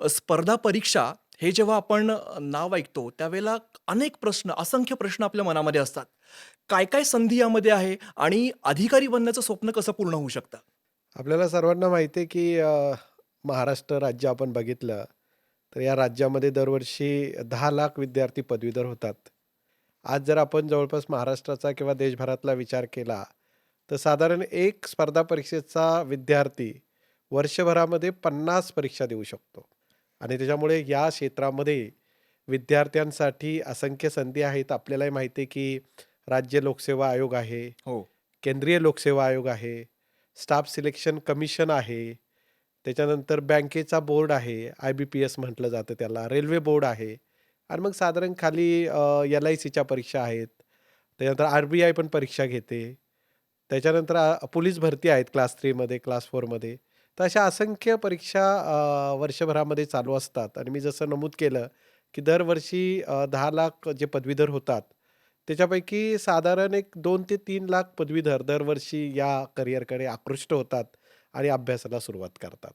स्पर्धा परीक्षा हे जेव्हा आपण नाव ऐकतो त्यावेळेला अनेक प्रश्न, असंख्य प्रश्न आपल्या मनामध्ये असतात. काय-काय संधी यामध्ये आहे आणि अधिकारी बनण्याचं स्वप्न कसं पूर्ण होऊ शकतं? आपल्याला सर्वांना माहिती आहे, की महाराष्ट्र राज्य आपण बघितलं, तर या राज्यामध्ये दरवर्षी 10 लाख विद्यार्थी पदवीधर होतात. आज जर आपण जवळपास महाराष्ट्राचा किंवा देशभरातला विचार केला, तर साधारण एक स्पर्धा परीक्षेचा विद्यार्थी वर्षभरामध्ये 50 परीक्षा देऊ शकतो. आणि त्याच्यामुळे या क्षेत्रामध्ये विद्यार्थ्यांसाठी असंख्य संधी आहेत. आपल्यालाही माहिती आहे, की राज्य लोकसेवा आयोग आहे, हो. केंद्रीय लोकसेवा आयोग आहे, स्टाफ सिलेक्शन कमिशन आहे, त्याच्यानंतर बँकेचा बोर्ड आहे, IBPS म्हटलं जातं त्याला, रेल्वे बोर्ड आहे आणि मग साधारण खाली LICच्या परीक्षा आहेत. त्याच्यानंतर RBI पण परीक्षा घेते. त्याच्यानंतर पोलीस भरती आहेत क्लास 3 मध्ये, क्लास 4 मध्ये. तर अशा असंख्य परीक्षा वर्षभरामध्ये चालू असतात आणि मी जसं नमूद केलं, की दरवर्षी 10 लाख जे पदवीधर होतात, त्याच्यापैकी साधारण एक 2 ते 3 लाख पदवीधर दरवर्षी या करिअरकडे आकृष्ट होतात आणि अभ्यासाला सुरुवात करतात.